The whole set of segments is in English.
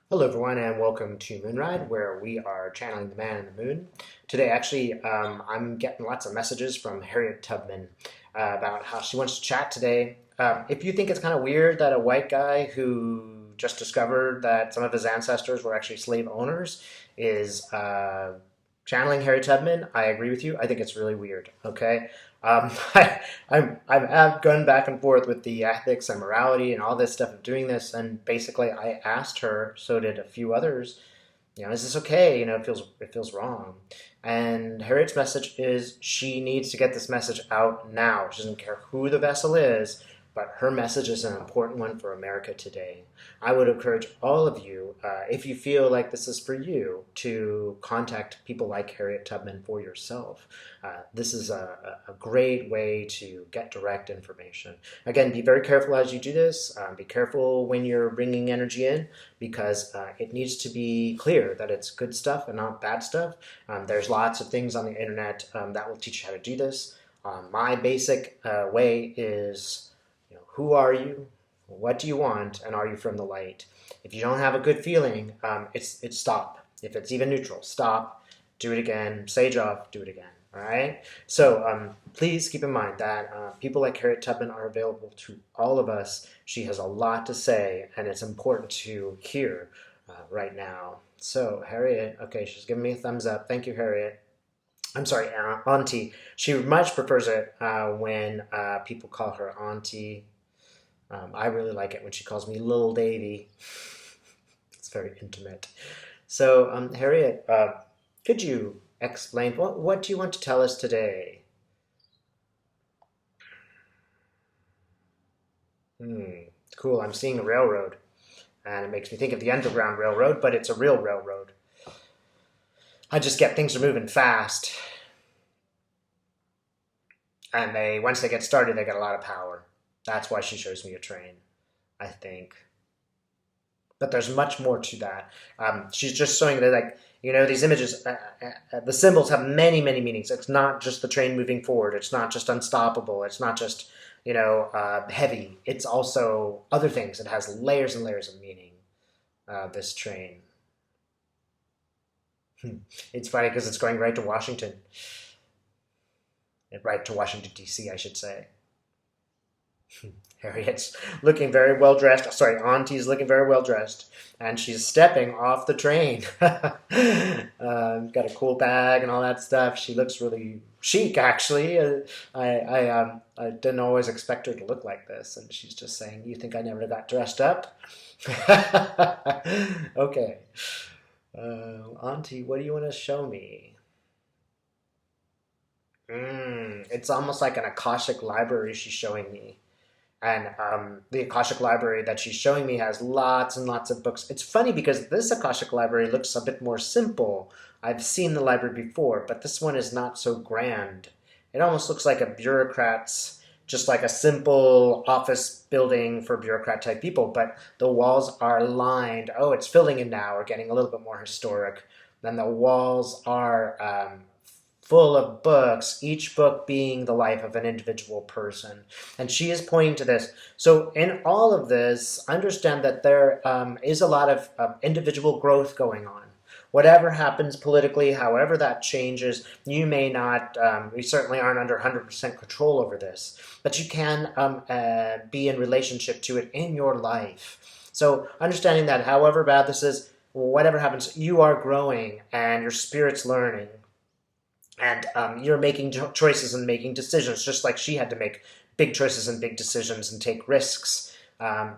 Hello, everyone, and welcome to Moonride, where we are channeling the man in the moon. Today, actually, I'm getting lots of messages from Harriet Tubman about how she wants to chat today. If you think it's kind of weird that a white guy who just discovered that some of his ancestors were actually slave owners is channeling Harriet Tubman, I agree with you. I think it's really weird. Okay, I've gone back and forth with the ethics and morality and all this stuff of doing this, and basically I asked her, so did a few others, is this okay? It feels wrong. And Harriet's message is she needs to get this message out now. She doesn't care who the vessel is, but her message is an important one for America today. I would encourage all of you, if you feel like this is for you, to contact people like Harriet Tubman for yourself. This is a great way to get direct information. Again, be very careful as you do this. Be careful when you're bringing energy in, because it needs to be clear that it's good stuff and not bad stuff. There's lots of things on the internet that will teach you how to do this. My basic way is, who are you? What do you want? And are you from the light? If you don't have a good feeling, it's stop. If it's even neutral, stop, do it again, sage off, do it again. All right. So please keep in mind that people like Harriet Tubman are available to all of us. She has a lot to say, and it's important to hear right now. So Harriet, okay, she's giving me a thumbs up. Thank you, Harriet. I'm sorry, Auntie. She much prefers it when people call her Auntie. I really like it when she calls me Lil Davy. It's very intimate. So, Harriet, could you explain what do you want to tell us today? Cool. I'm seeing a railroad, and it makes me think of the Underground Railroad, but it's a real railroad. I just get things are moving fast, and they once they get started, they get a lot of power. That's why she shows me a train, I think. But there's much more to that. She's just showing that, like, these images, the symbols have many, many meanings. It's not just the train moving forward. It's not just unstoppable. It's not just, heavy. It's also other things. It has layers and layers of meaning, this train. It's funny because it's going right to Washington. Right to Washington, D.C., I should say. Harriet's looking very well dressed. Sorry, Auntie's looking very well dressed, and she's stepping off the train. Got a cool bag and all that stuff. She looks really chic, actually. I didn't always expect her to look like this, and she's just saying, "You think I never got dressed up?" Okay, Auntie, what do you want to show me? It's almost like an Akashic library she's showing me. And the Akashic Library that she's showing me has lots and lots of books. It's funny because this Akashic Library looks a bit more simple. I've seen the library before, but this one is not so grand. It almost looks like a bureaucrat's, just like a simple office building for bureaucrat type people, but the walls are lined. Oh, it's filling in now. We're getting a little bit more historic. Then the walls are full of books, each book being the life of an individual person. And she is pointing to this. So in all of this, understand that there is a lot of individual growth going on. Whatever happens politically, however that changes, you may not, we certainly aren't under 100% control over this, but you can be in relationship to it in your life. So understanding that however bad this is, whatever happens, you are growing and your spirit's learning. And you're making choices and making decisions, just like she had to make big choices and big decisions and take risks.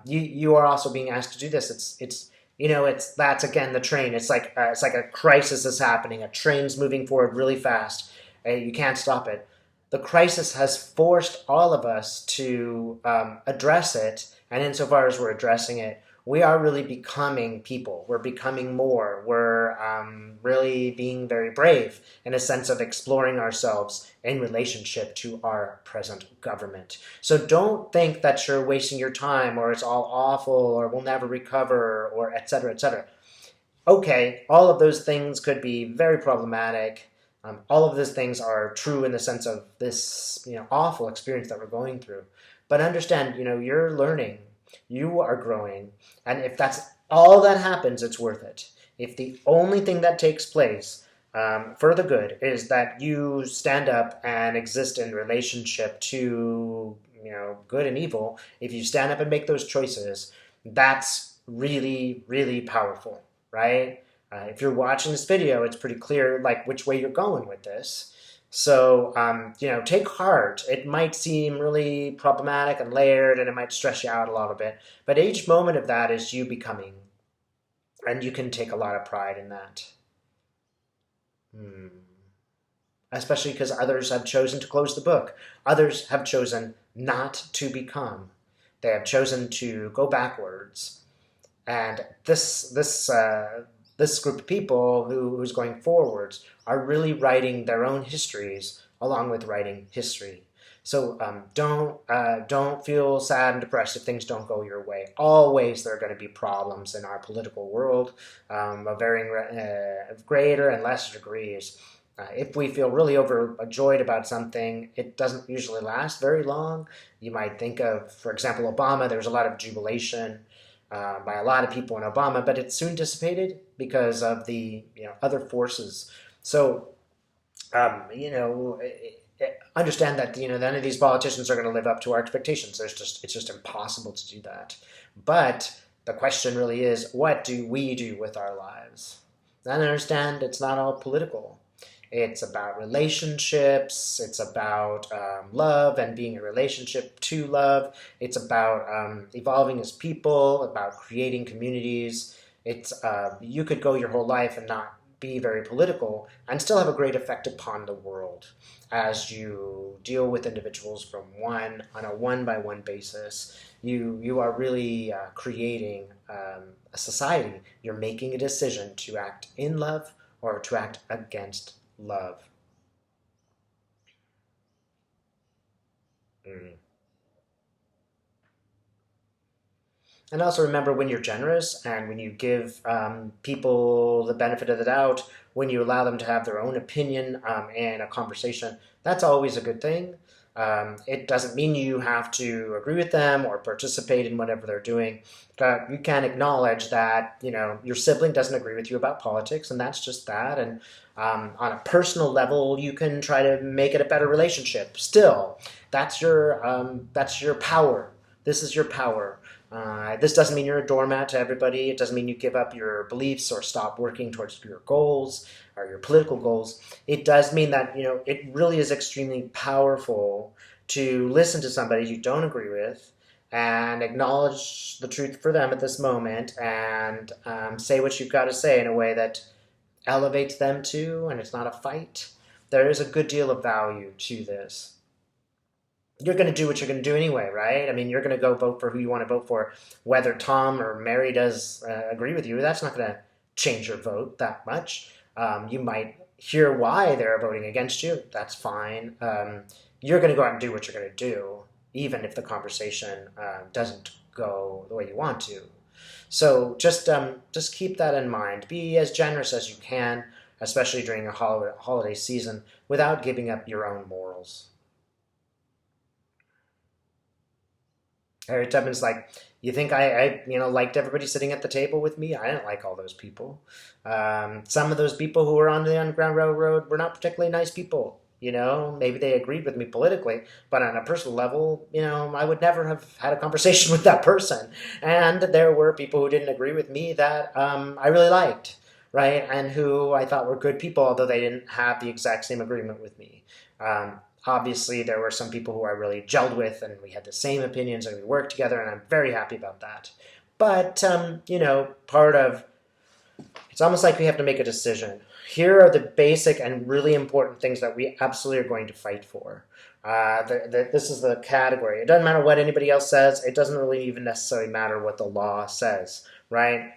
You are also being asked to do this. It's that's again the train. It's like a crisis is happening. A train's moving forward really fast. You can't stop it. The crisis has forced all of us to address it, and insofar as we're addressing it, we are really becoming people. We're becoming more. We're really being very brave in a sense of exploring ourselves in relationship to our present government. So don't think that you're wasting your time or it's all awful or we'll never recover or et cetera, et cetera. Okay, all of those things could be very problematic. All of those things are true in the sense of this awful experience that we're going through. But understand, you're learning. You are growing, and if that's all that happens, it's worth it. If the only thing that takes place for the good is that you stand up and exist in relationship to, good and evil, if you stand up and make those choices, that's really, really powerful, right? If you're watching this video, it's pretty clear like which way you're going with this. So, take heart. It might seem really problematic and layered, and it might stress you out a little bit, but each moment of that is you becoming, and you can take a lot of pride in that. Hmm. Especially because others have chosen to close the book. Others have chosen not to become. They have chosen to go backwards. And this group of people who's going forwards are really writing their own histories along with writing history. So don't feel sad and depressed if things don't go your way. Always there are going to be problems in our political world of varying greater and lesser degrees. If we feel really overjoyed about something, it doesn't usually last very long. You might think of, for example, Obama. There was a lot of jubilation by a lot of people in Obama, but it soon dissipated because of the other forces. So understand that none of these politicians are going to live up to our expectations. It's just impossible to do that. But the question really is, what do we do with our lives? And understand it's not all political. It's about relationships. It's about love and being a relationship to love. It's about evolving as people, about creating communities. It's you could go your whole life and not be very political and still have a great effect upon the world as you deal with individuals on a one-by-one basis. You are really creating a society. You're making a decision to act in love or to act against love. Mm. And also remember, when you're generous and when you give people the benefit of the doubt, when you allow them to have their own opinion in a conversation, that's always a good thing. It doesn't mean you have to agree with them or participate in whatever they're doing. But you can acknowledge that your sibling doesn't agree with you about politics, and that's just that. And on a personal level, you can try to make it a better relationship. Still, that's your power. This is your power. This doesn't mean you're a doormat to everybody. It doesn't mean you give up your beliefs or stop working towards your goals or your political goals. It does mean that it really is extremely powerful to listen to somebody you don't agree with and acknowledge the truth for them at this moment and say what you've got to say in a way that elevates them too, and it's not a fight. There is a good deal of value to this. You're going to do what you're going to do anyway, right? I mean, you're going to go vote for who you want to vote for. Whether Tom or Mary does agree with you, that's not going to change your vote that much. You might hear why they're voting against you. That's fine. You're going to go out and do what you're going to do, even if the conversation doesn't go the way you want to. So just keep that in mind. Be as generous as you can, especially during a holiday season, without giving up your own morals. Harriet Tubman's like, you think I liked everybody sitting at the table with me? I didn't like all those people. Some of those people who were on the Underground Railroad were not particularly nice people. Maybe they agreed with me politically, but on a personal level, I would never have had a conversation with that person. And there were people who didn't agree with me that I really liked, right? And who I thought were good people, although they didn't have the exact same agreement with me. Obviously, there were some people who I really gelled with, and we had the same opinions, and we worked together, and I'm very happy about that. But, it's almost like we have to make a decision. Here are the basic and really important things that we absolutely are going to fight for. This is the category. It doesn't matter what anybody else says. It doesn't really even necessarily matter what the law says, right?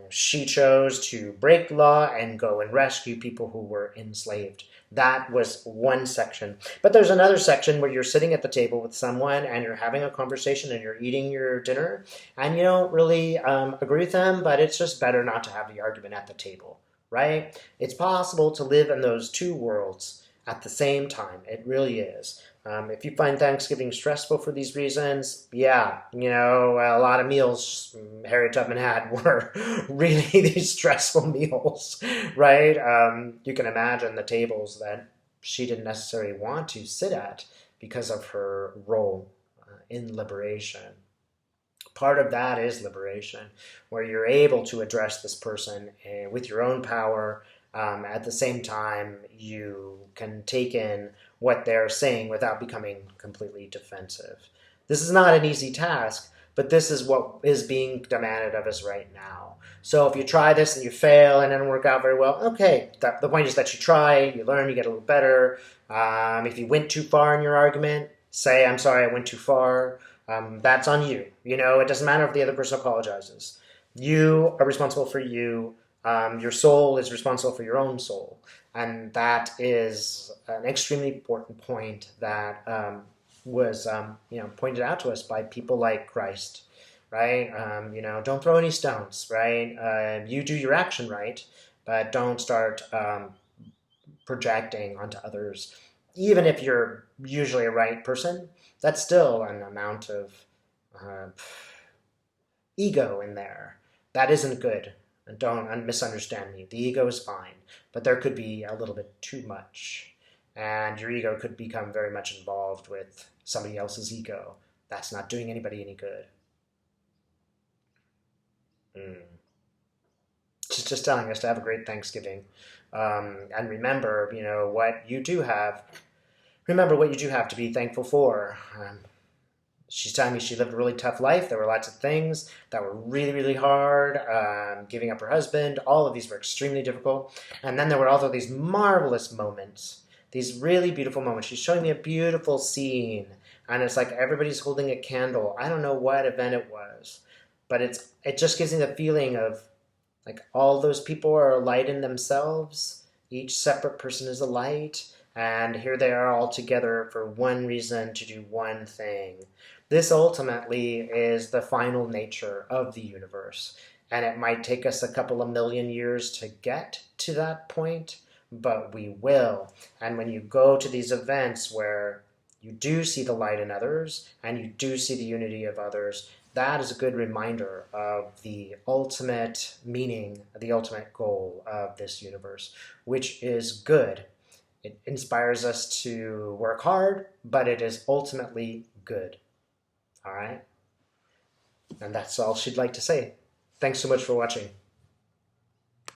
She chose to break the law and go and rescue people who were enslaved. That was one section. But there's another section where you're sitting at the table with someone and you're having a conversation and you're eating your dinner and you don't really agree with them, but it's just better not to have the argument at the table, right? It's possible to live in those two worlds at the same time. It really is. If you find Thanksgiving stressful for these reasons, yeah, a lot of meals Harriet Tubman had were really these stressful meals, right? You can imagine the tables that she didn't necessarily want to sit at because of her role in liberation. Part of that is liberation, where you're able to address this person with your own power. At the same time, you can take in what they're saying without becoming completely defensive. This is not an easy task, but this is what is being demanded of us right now. So if you try this and you fail and it doesn't work out very well, okay, the point is that you try, you learn, you get a little better. If you went too far in your argument, say, I'm sorry, I went too far. That's on you. It doesn't matter if the other person apologizes. You are responsible for you. Your soul is responsible for your own soul. And that is an extremely important point that was pointed out to us by people like Christ, right? Don't throw any stones, right? You do your action right, but don't start projecting onto others. Even if you're usually a right person, that's still an amount of ego in there. That isn't good. Don't misunderstand me. The ego is fine, but there could be a little bit too much. And your ego could become very much involved with somebody else's ego. That's not doing anybody any good. She's just telling us to have a great Thanksgiving. And remember, what you do have. Remember what you do have to be thankful for. She's telling me she lived a really tough life. There were lots of things that were really, really hard. Giving up her husband. All of these were extremely difficult. And then there were also these marvelous moments. These really beautiful moments. She's showing me a beautiful scene. And it's like everybody's holding a candle. I don't know what event it was. But it just gives me the feeling of like all those people are a light in themselves. Each separate person is a light. And here they are all together for one reason, to do one thing. This ultimately is the final nature of the universe. And it might take us a couple of million years to get to that point, but we will. And when you go to these events where you do see the light in others and you do see the unity of others, that is a good reminder of the ultimate meaning, the ultimate goal of this universe, which is good. It inspires us to work hard, but it is ultimately good. All right? And that's all she'd like to say. Thanks so much for watching.